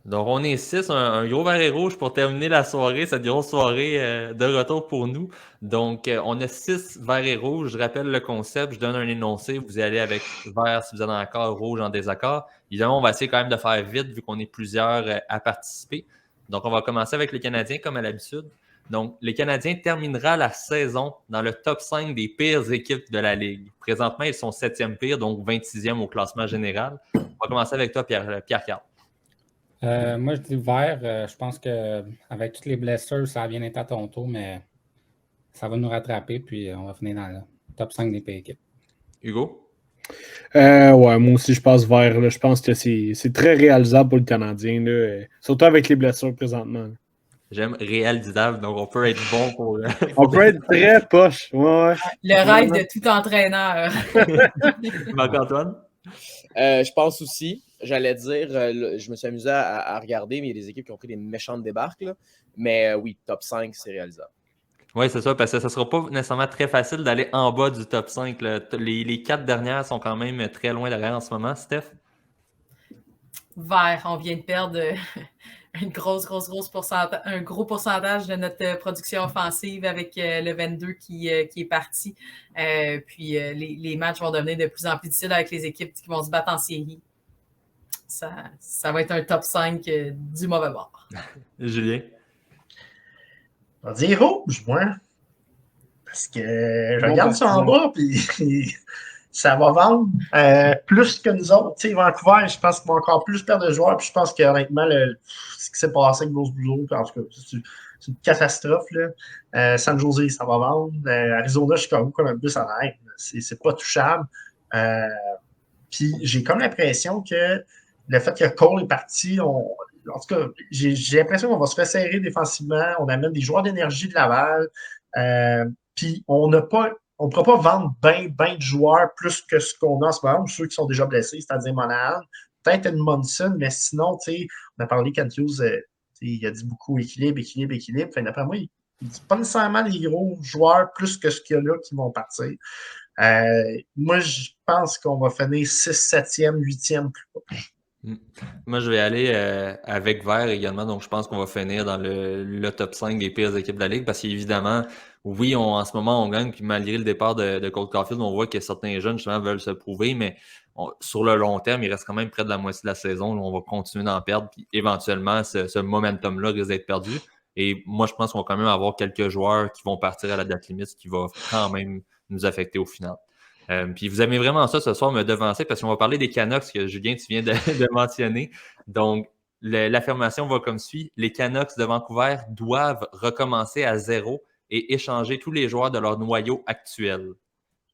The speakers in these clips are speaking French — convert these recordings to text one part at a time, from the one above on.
Donc, on est 6, un gros vert et rouge pour terminer la soirée, cette grosse soirée de retour pour nous. Donc, on a 6 verts et rouges. Je rappelle le concept, je donne un énoncé, vous y allez avec vert si vous êtes en accord, rouge en désaccord. Évidemment, on va essayer quand même de faire vite vu qu'on est plusieurs à participer. Donc, on va commencer avec les Canadiens comme à l'habitude. Donc, les Canadiens terminera la saison dans le top 5 des pires équipes de la Ligue. Présentement, ils sont 7e pire, donc 26e au classement général. On va commencer avec toi, Pierre-Carl. Moi, je dis vert. Je pense qu'avec toutes les blessures, ça a bien été à ton tour, mais ça va nous rattraper, puis on va finir dans le top 5 des pays équipes. Hugo? Ouais, moi aussi, je passe vert. Là. Je pense que c'est très réalisable pour le Canadien, là, surtout avec les blessures présentement. Là. J'aime réalisable, donc on peut être bon pour. On peut être très poche. Ouais. Le rêve de tout entraîneur. Marc-Antoine? Je pense aussi, j'allais dire, je me suis amusé à regarder, mais il y a des équipes qui ont pris des méchantes débarques. Là. Mais oui, top 5, c'est réalisable. Oui, c'est ça, parce que ça ne sera pas nécessairement très facile d'aller en bas du top 5. Là. Les 4 dernières sont quand même très loin derrière en ce moment. Steph? Vert, on vient de perdre un gros pourcentage de notre production offensive avec le 22 qui est parti. Puis les matchs vont devenir de plus en plus difficiles avec les équipes qui vont se battre en série. Ça va être un top 5 du mauvais bord. Julien? On va dire rouge, moi. Parce que je regarde ça en bas, puis ça va vendre plus que nous autres. Tu sais, Vancouver, je pense qu'ils vont encore plus perdre de joueurs, puis je pense qu'honnêtement, ce qui s'est passé avec Bruce Boudreau, en tout cas, c'est une catastrophe. Là. San Jose, ça va vendre. Arizona, Chicago, comme un bus en air. C'est pas touchable. Puis j'ai comme l'impression que le fait que Cole est parti, en tout cas, j'ai l'impression qu'on va se resserrer défensivement. On amène des joueurs d'énergie de Laval. Puis on ne pourra pas vendre bien de joueurs plus que ce qu'on a en ce moment, ou ceux qui sont déjà blessés, c'est-à-dire Monahan, peut-être Edmondson, mais sinon, on a parlé Kent Hughes, il a dit beaucoup équilibre. Enfin, d'après moi, il ne dit pas nécessairement des gros joueurs plus que ce qu'il y a là qui vont partir. Moi, je pense qu'on va finir 6, 7e, 8e plus bas. Moi, je vais aller avec vert également. Donc, je pense qu'on va finir dans le top 5 des pires équipes de la Ligue parce qu'évidemment, oui, en ce moment, on gagne. Puis malgré le départ de Cole Caulfield, on voit que certains jeunes, justement, veulent se prouver. Mais sur le long terme, il reste quand même près de la moitié de la saison. On va continuer d'en perdre. Puis éventuellement, ce momentum-là risque d'être perdu. Et moi, je pense qu'on va quand même avoir quelques joueurs qui vont partir à la date limite, ce qui va quand même nous affecter au final. Puis vous aimez vraiment ça ce soir, me devancer, parce qu'on va parler des Canucks que Julien, tu viens de mentionner. Donc, l'affirmation va comme suit. Les Canucks de Vancouver doivent recommencer à zéro et échanger tous les joueurs de leur noyau actuel.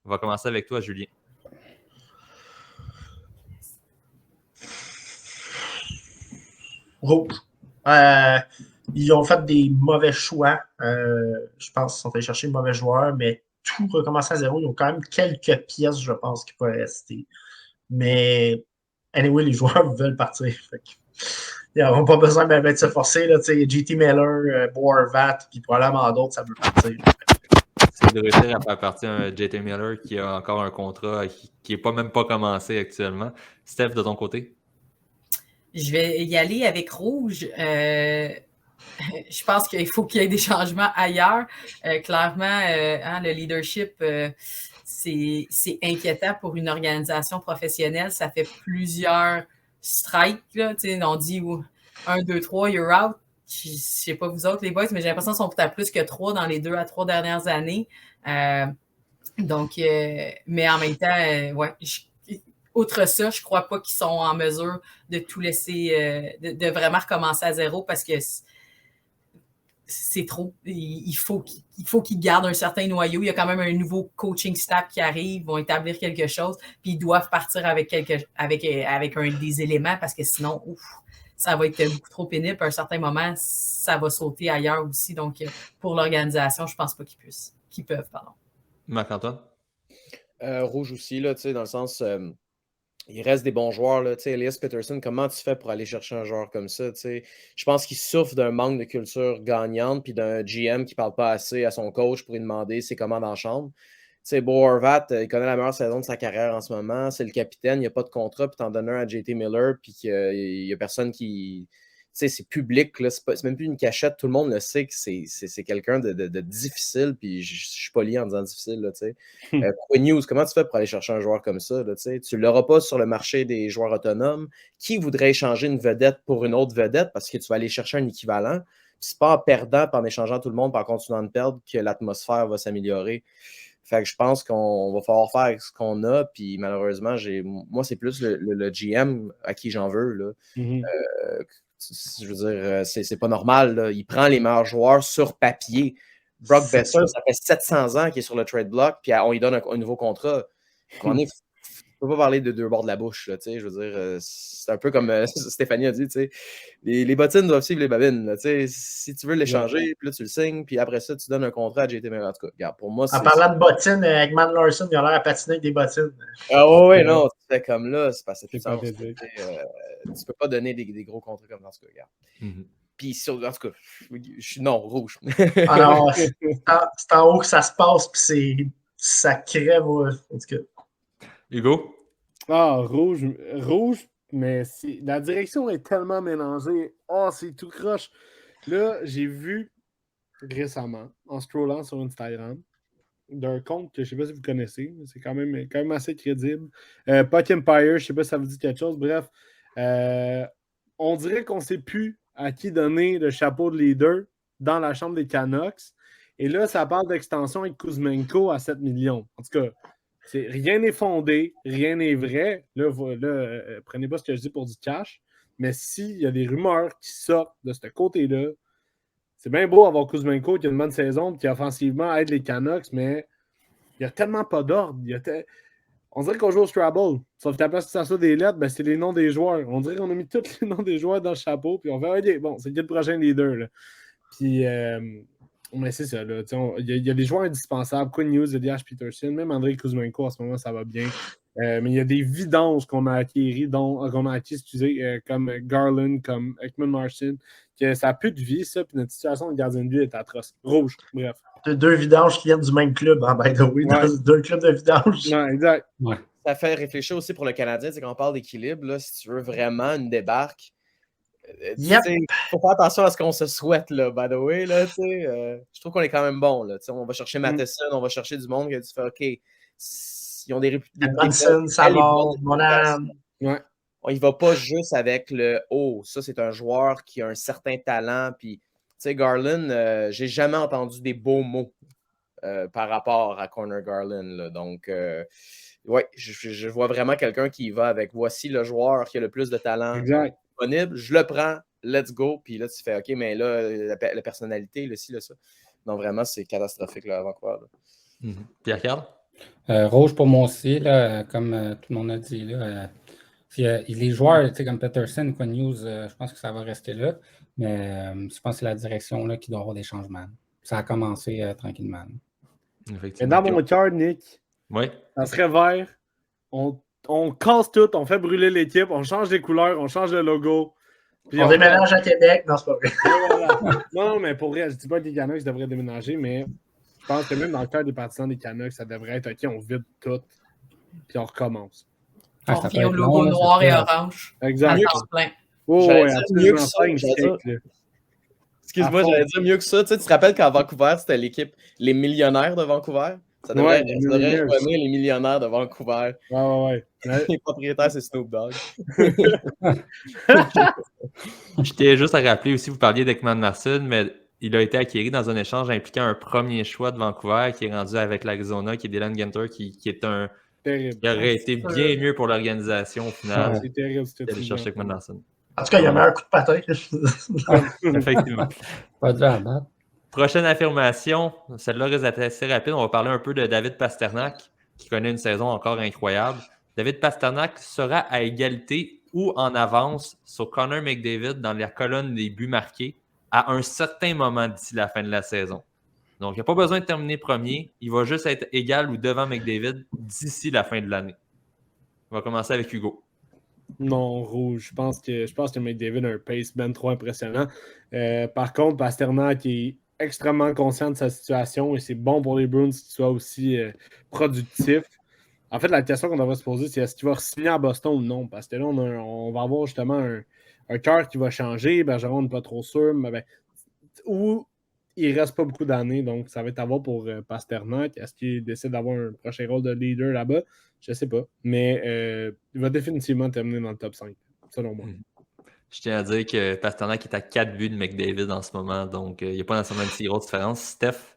On va commencer avec toi, Julien. Rouge. Ils ont fait des mauvais choix. Je pense qu'ils sont allés chercher de mauvais joueurs, mais tout recommencer à zéro. Ils ont quand même quelques pièces, je pense, qui pourraient rester. Mais, anyway, les joueurs veulent partir. Ils n'auront pas besoin de se forcer. Là, JT Miller, Boervat, puis probablement d'autres, ça veut partir. C'est de réussir à faire partir un JT Miller qui a encore un contrat qui n'est même pas commencé actuellement. Steph, de ton côté? Je vais y aller avec rouge. Je pense qu'il faut qu'il y ait des changements ailleurs. Clairement, le leadership, c'est inquiétant pour une organisation professionnelle. Ça fait plusieurs strikes. Là, on dit 1, 2, 3, you're out. Je ne sais pas vous autres, les boys, mais j'ai l'impression qu'ils sont peut-être plus que 3 dans les 2 à 3 dernières années. Mais en même temps, outre ça, je ne crois pas qu'ils sont en mesure de tout laisser, de vraiment recommencer à zéro parce que c'est trop. Il faut qu'ils gardent un certain noyau. Il y a quand même un nouveau coaching staff qui arrive, vont établir quelque chose, puis ils doivent partir avec des éléments parce que sinon, ça va être beaucoup trop pénible. À un certain moment, ça va sauter ailleurs aussi. Donc, pour l'organisation, je ne pense pas qu'ils peuvent. Marc-Antoine? Rouge aussi, là, dans le sens... il reste des bons joueurs. Là, Elias Pettersson, comment tu fais pour aller chercher un joueur comme ça? Je pense qu'il souffre d'un manque de culture gagnante puis d'un GM qui ne parle pas assez à son coach pour lui demander c'est comment dans la chambre. Bo Horvat, il connaît la meilleure saison de sa carrière en ce moment. C'est le capitaine, il n'y a pas de contrat, puis t'en donnes un à JT Miller, puis qu'il n'y a personne qui c'est public, là, c'est même plus une cachette, tout le monde le sait que c'est quelqu'un de difficile, puis je suis poli en disant difficile, là, tu sais. Quinn Hughes, comment tu fais pour aller chercher un joueur comme ça, là, tu sais? Tu ne l'auras pas sur le marché des joueurs autonomes. Qui voudrait échanger une vedette pour une autre vedette parce que tu vas aller chercher un équivalent? Puis c'est pas en perdant, puis en échangeant tout le monde, puis en continuant de perdre que l'atmosphère va s'améliorer. Fait que je pense qu'on va falloir faire avec ce qu'on a, puis malheureusement, moi, c'est plus le GM à qui j'en veux, là. Je veux dire, c'est pas normal, là. Il prend les meilleurs joueurs sur papier. Brock Besser, ça fait 700 ans qu'il est sur le trade block, puis on lui donne un nouveau contrat. On ne peut pas parler de deux bords de la bouche, là, je veux dire, c'est un peu comme Stéphanie a dit, les bottines doivent suivre les babines, là, si tu veux l'échanger, puis là tu le signes, puis après ça tu donnes un contrat à JT Miller. En tout cas, regarde, pour moi, en parlant de bottines, Eggman Larson, il a l'air à patiner avec des bottines. Ah ouais, non, tu fais comme là, c'est parce que tu peux pas donner des gros contrats comme dans ce cas, regarde. Puis en tout cas, je suis non, rouge. Alors, c'est en haut que ça se passe, puis ça crève, en tout cas. Hugo? Rouge, mais la direction est tellement mélangée. C'est tout croche. Là, j'ai vu récemment, en scrollant sur Instagram, d'un compte que je ne sais pas si vous connaissez, mais c'est quand même assez crédible. Puck Empire, je ne sais pas si ça vous dit quelque chose. Bref, on dirait qu'on ne sait plus à qui donner le chapeau de leader dans la chambre des Canucks. Et là, ça parle d'extension avec Kuzmenko à 7 millions. En tout cas, rien n'est fondé, rien n'est vrai. Là, prenez pas ce que je dis pour du cash, mais s'il y a des rumeurs qui sortent de ce côté-là, c'est bien beau avoir Kuzmenko qui a une bonne saison et qui offensivement aide les Canucks, mais il n'y a tellement pas d'ordre. On dirait qu'on joue au Scrabble. Sauf que la place que ça soit des lettres, c'est les noms des joueurs. On dirait qu'on a mis tous les noms des joueurs dans le chapeau, puis on fait OK, bon, c'est qui le prochain leader, là. Puis mais c'est ça, là. Il y a des joueurs indispensables. Quinn Hughes, Elias Peterson, même Andrei Kuzmenko, en ce moment, ça va bien. Mais il y a des vidanges qu'on a acquis, comme Garland, comme Ekman Larson, que ça a plus de vie, ça, puis notre situation de gardien de but est atroce. Rouge, bref. Deux vidanges qui viennent du même club, by the way, dans deux clubs de vidange. Ouais, exact. Ouais. Ça fait réfléchir aussi pour le Canadien, quand on parle d'équilibre, là, si tu veux vraiment une débarque, il faut faire attention à ce qu'on se souhaite, là, by the way. Là, je trouve qu'on est quand même bon. Là, on va chercher Matheson, on va chercher du monde que tu fais OK. Ils ont des réputés. Manson, Savard, Monan. Ouais. On y va pas juste avec le ça, c'est un joueur qui a un certain talent. Puis, Garland, j'ai jamais entendu des beaux mots par rapport à Connor Garland. Là, donc, je vois vraiment quelqu'un qui va avec voici le joueur qui a le plus de talent. Exact. Disponible, je le prends, let's go. Puis là, tu fais OK, mais là, la personnalité, le ci, le ça. Donc, vraiment, c'est catastrophique là, à Vancouver. Pierre-Carl? Rouge pour moi aussi, là, comme tout le monde a dit. Là, les joueurs, comme Peterson, Quinn Hughes, je pense que ça va rester là. Mais je pense que c'est la direction là, qui doit avoir des changements. Ça a commencé tranquillement. Et dans mon cœur, Nick, ça serait vert. On casse tout, on fait brûler l'équipe, on change les couleurs, on change le logo. Puis on déménage à Québec. Non, c'est pas vrai. Non, mais pour vrai, je dis pas que les Canucks devraient déménager, mais je pense que même dans le cœur des partisans des Canucks, ça devrait être OK, on vide tout, puis on recommence. On revient au logo noir et orange. Exact. Mieux que ça. Excuse-moi, j'allais dire mieux que ça. Tu te rappelles qu'à Vancouver, c'était l'équipe Les Millionnaires de Vancouver? Ça devrait être les Millionnaires de Vancouver. Ouais. Les propriétaires, c'est Snoop Dogg. Je tiens juste à rappeler aussi, vous parliez d'Ekman Larson, mais il a été acquis dans un échange impliquant un premier choix de Vancouver qui est rendu avec l'Arizona, qui est Dylan Ginter, qui est un... Terrible. Qui aurait été bien mieux pour l'organisation au final. C'est terrible. D'aller chercher Ekman Larson. En tout cas, il y a un meilleur coup de patin. Effectivement. Pas dur à battre. Prochaine affirmation, celle-là reste assez rapide. On va parler un peu de David Pastrnak, qui connaît une saison encore incroyable. David Pastrnak sera à égalité ou en avance sur Connor McDavid dans la colonne des buts marqués à un certain moment d'ici la fin de la saison. Donc, il n'y a pas besoin de terminer premier. Il va juste être égal ou devant McDavid d'ici la fin de l'année. On va commencer avec Hugo. Non, rouge. Je pense que McDavid a un pace ben trop impressionnant. Par contre, Pastrnak est extrêmement conscient de sa situation et c'est bon pour les Bruins qu'il soit aussi productif. En fait, la question qu'on devrait se poser, c'est est-ce qu'il va signer à Boston ou non? Parce que là, on va avoir justement un cœur qui va changer. Bergeron n'est pas trop sûr. Mais ou il reste pas beaucoup d'années, donc ça va être à voir pour Pasternak. Est-ce qu'il décide d'avoir un prochain rôle de leader là-bas? Je sais pas. Mais il va définitivement terminer dans le top 5, selon moi. Je tiens à dire que Pasternak est à 4 buts de McDavid en ce moment, donc il n'y a pas nécessairement une si grosse différence. Steph?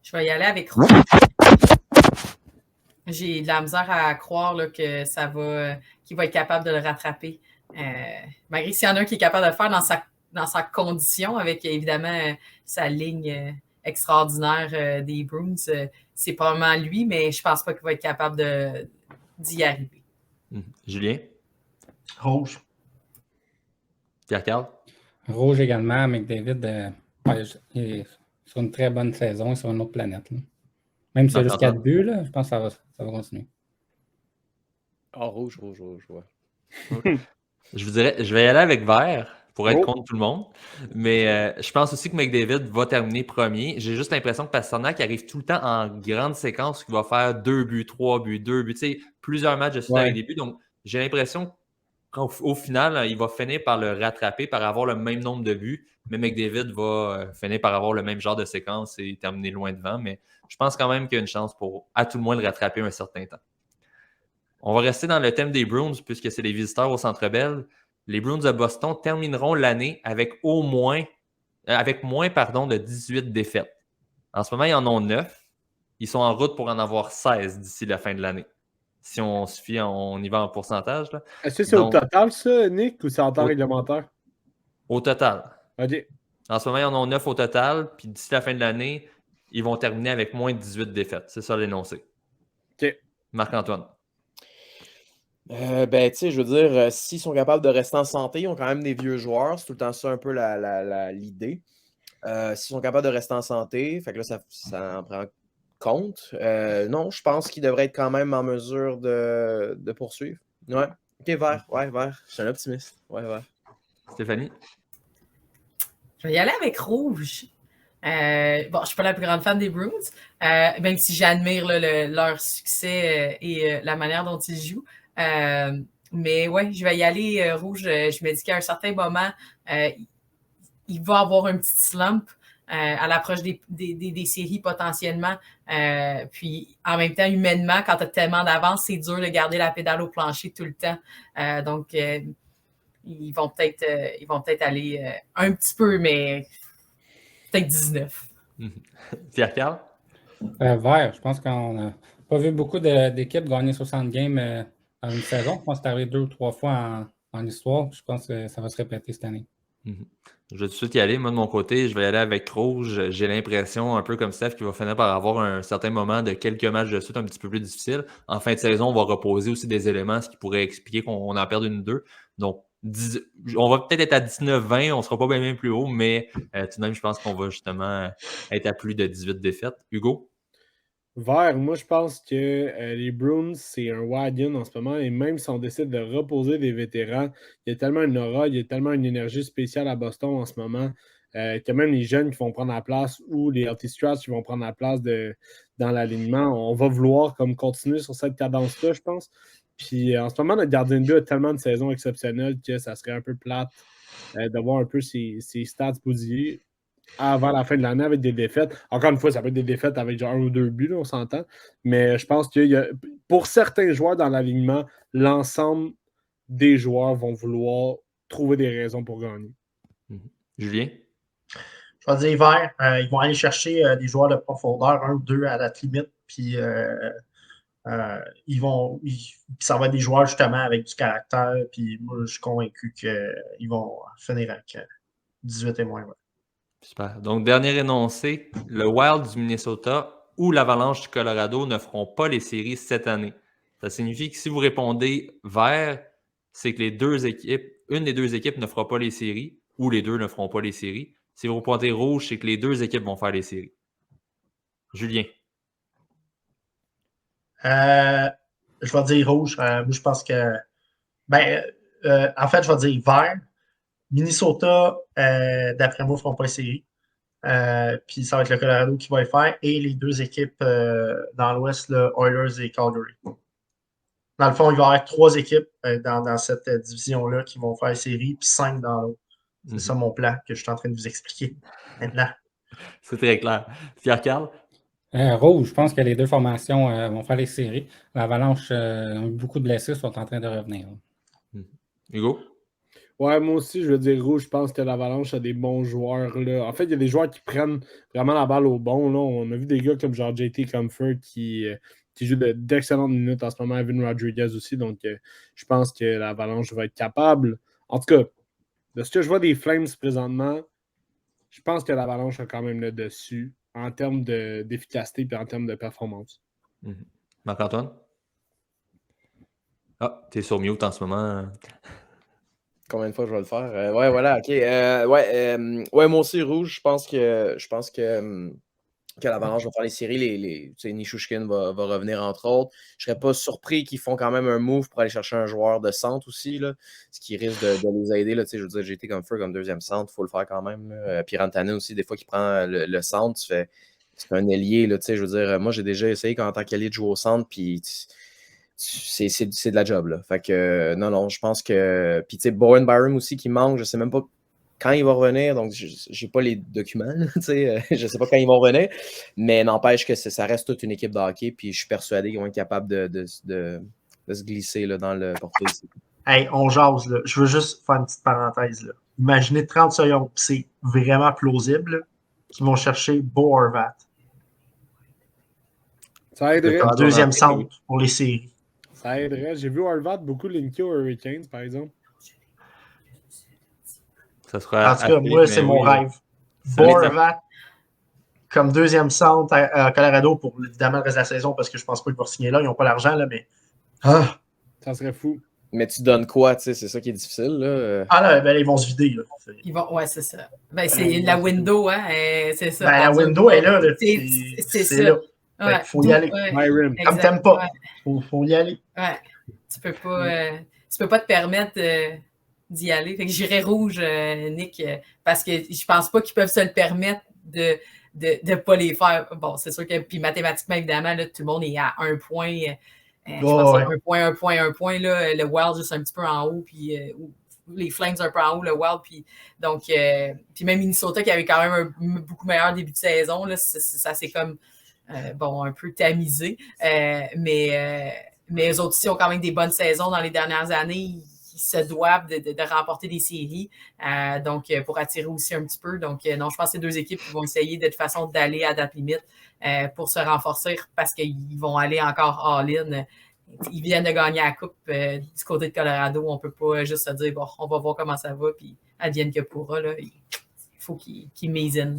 Je vais y aller avec Rouge. J'ai de la misère à croire là, que ça va, qu'il va être capable de le rattraper. Malgré s'il y en a un qui est capable de le faire dans sa condition, avec évidemment sa ligne extraordinaire des Bruins, c'est probablement lui, mais je pense pas qu'il va être capable d'y arriver. Julien? Rouge. Pierre-Carl? Rouge également, McDavid, il est sur une très bonne saison et sur une autre planète. Là. Même si c'est juste 4 buts, là, je pense que ça va continuer. Ah, rouge, ouais. Je vous dirais, je vais y aller avec vert pour être contre tout le monde. Mais je pense aussi que McDavid va terminer premier. J'ai juste l'impression que Pasternak arrive tout le temps en grande séquence, qu'il va faire 2 buts, 3 buts, 2 buts, tu sais, plusieurs matchs de suite avec des buts. Donc, j'ai l'impression qu'au final, il va finir par le rattraper, par avoir le même nombre de buts. Mais McDavid va finir par avoir le même genre de séquence et terminer loin devant. Mais je pense quand même qu'il y a une chance pour, à tout le moins, le rattraper un certain temps. On va rester dans le thème des Bruins, puisque c'est les visiteurs au Centre Bell. Les Bruins de Boston termineront l'année avec moins de 18 défaites. En ce moment, ils en ont 9. Ils sont en route pour en avoir 16 d'ici la fin de l'année. Si on suffit, on y va en pourcentage. Là. Est-ce que c'est au total, ça, Nick, ou c'est en temps réglementaire? Au total. OK. En ce moment, ils en ont 9 au total, puis d'ici la fin de l'année, ils vont terminer avec moins de 18 défaites. C'est ça l'énoncé. OK. Marc-Antoine. Tu sais, je veux dire, s'ils sont capables de rester en santé, ils ont quand même des vieux joueurs. C'est tout le temps ça un peu l'idée. S'ils sont capables de rester en santé, fait que là, ça en prend compte. Non, je pense qu'ils devraient être quand même en mesure de poursuivre. Ouais. OK, vert. Ouais, vert. Je suis un optimiste. Ouais, vert. Stéphanie? Je vais y aller avec rouge. Je ne suis pas la plus grande fan des Bruins, même si j'admire leur succès et la manière dont ils jouent. Mais ouais, je vais y aller rouge. Je me dis qu'à un certain moment, il va avoir un petit slump à l'approche des séries potentiellement. Puis en même temps, humainement, quand tu as tellement d'avance, c'est dur de garder la pédale au plancher tout le temps. Donc, ils vont peut-être aller un petit peu, mais peut-être 19. Pierre-Carl? Vert, je pense qu'on n'a pas vu beaucoup d'équipes gagner 60 games en une saison. Je pense que c'est arrivé 2 ou 3 fois en histoire. Je pense que ça va se répéter cette année. Je vais tout de suite y aller. Moi, de mon côté, je vais y aller avec rouge. J'ai l'impression, un peu comme Steph, qu'il va finir par avoir un certain moment de quelques matchs de suite un petit peu plus difficiles. En fin de saison, on va reposer aussi des éléments, ce qui pourrait expliquer qu'on en perde une ou deux. Donc, on va peut-être être à 19-20, on ne sera pas bien plus haut, mais tout de même, je pense qu'on va justement être à plus de 18 défaites. Hugo? Vert, moi je pense que les Bruins, c'est un wagon en ce moment, et même si on décide de reposer des vétérans, il y a tellement une aura, il y a tellement une énergie spéciale à Boston en ce moment, que même les jeunes qui vont prendre la place ou les healthy strats qui vont prendre la place dans l'alignement, on va vouloir comme continuer sur cette cadence-là, je pense. Puis en ce moment, notre gardien de but a tellement de saisons exceptionnelles que ça serait un peu plate de voir un peu ses stats bousillés avant la fin de l'année avec des défaites. Encore une fois, ça peut être des défaites avec genre 1 ou 2 buts, là, on s'entend. Mais je pense que pour certains joueurs dans l'alignement, l'ensemble des joueurs vont vouloir trouver des raisons pour gagner. Julien? Je vais dire vert. Ils vont aller chercher des joueurs de profondeur, 1 ou 2 à la limite. Puis ça va être des joueurs justement avec du caractère. Puis moi, je suis convaincu qu'ils vont finir avec 18 et moins. Ouais. Super. Donc, dernier énoncé, le Wild du Minnesota ou l'Avalanche du Colorado ne feront pas les séries cette année. Ça signifie que si vous répondez vert, c'est que une des deux équipes ne fera pas les séries ou les deux ne feront pas les séries. Si vous répondez rouge, c'est que les deux équipes vont faire les séries. Julien? Je vais dire rouge. Moi, je pense que... en fait, je vais dire vert. Minnesota, d'après moi, ne feront pas les séries. Puis ça va être le Colorado qui va le faire. Et les deux équipes dans l'Ouest, Oilers et Calgary. Dans le fond, il va y avoir 3 équipes dans cette division-là qui vont faire les séries, puis 5 dans l'autre. C'est ça mon plan que je suis en train de vous expliquer maintenant. C'est très clair. Pierre-Carl? Rouge, je pense que les deux formations vont faire les séries. L'Avalanche a eu beaucoup de blessés, sont en train de revenir. Hugo? Ouais, moi aussi, je veux dire rouge. Je pense que l'Avalanche a des bons joueurs. Là. En fait, il y a des joueurs qui prennent vraiment la balle au bon. Là. On a vu des gars comme genre JT Comfort qui joue d'excellentes minutes en ce moment. Evan Rodriguez aussi. Donc, je pense que l'Avalanche va être capable. En tout cas, de ce que je vois des Flames présentement, je pense que l'Avalanche a quand même le dessus en termes d'efficacité et en termes de performance. Marc-Antoine? Ah, t'es sur mute en ce moment. Combien de fois je vais le faire? Ouais, voilà, ok. Ouais, moi aussi, rouge, je pense que l'Avalanche va faire les séries. Nishushkin va revenir, entre autres. Je serais pas surpris qu'ils font quand même un move pour aller chercher un joueur de centre aussi, là, ce qui risque de les aider. Là, je veux dire, j'ai été comme deuxième centre, il faut le faire quand même. Puis Rantanen aussi, des fois qu'il prend le centre, c'est un ailier. Là, je veux dire, moi, j'ai déjà essayé en tant qu'ailier de jouer au centre, puis c'est de la job. Là. Fait que non, je pense que. Puis tu sais, Bowen Byram aussi qui manque, je sais même pas quand il va revenir, donc j'ai pas les documents, je sais pas quand ils vont revenir, mais n'empêche que ça reste toute une équipe de hockey, puis je suis persuadé qu'ils vont être capables de se glisser là, dans le portée ici. Hey, on jase, là. Je veux juste faire une petite parenthèse, là. Imaginez 30 secondes, c'est vraiment plausible, là, qu'ils vont chercher Bo Horvat. Ça aiderait. Comme deuxième centre pour les séries. Ça aiderait. J'ai vu Horvat beaucoup linké aux Hurricanes, par exemple. Ça sera en tout cas, moi, c'est mon rêve. Bo Horvat comme deuxième centre à Colorado pour évidemment le reste de la saison parce que je pense pas qu'ils vont signer là. Ils n'ont pas l'argent, là, mais. Ah! Ça serait fou. Mais tu donnes quoi, tu sais, c'est ça qui est difficile, là. Ah là, ben, ils vont se vider, là. Ouais, c'est ça. Ben, c'est la window, hein. C'est ça. Ben, la window est là. C'est ça. là. Ouais. Faut y aller. Myron. Comme t'aimes pas. Faut y aller. Ouais. Tu peux pas te permettre d'y aller. Fait que j'irais rouge, Nick, parce que je pense pas qu'ils peuvent se le permettre de pas les faire. Bon, c'est sûr que, puis mathématiquement, évidemment, là, tout le monde est à 1 point. Je pense que c'est 1 point, là, le Wild juste un petit peu en haut, puis les Flames un peu en haut, le Wild, puis donc, puis même Minnesota qui avait quand même un beaucoup meilleur début de saison, là, ça c'est comme, un peu tamisé, mais eux autres aussi ont quand même des bonnes saisons dans les dernières années, ils se doivent de remporter des séries, donc pour attirer aussi un petit peu, donc non, je pense que ces deux équipes vont essayer de toute façon d'aller à date limite pour se renforcer parce qu'ils vont aller encore all-in. Ils viennent de gagner la coupe du côté de Colorado, on peut pas juste se dire bon, on va voir comment ça va, puis advienne que pourra, là, il faut qu'ils misent in.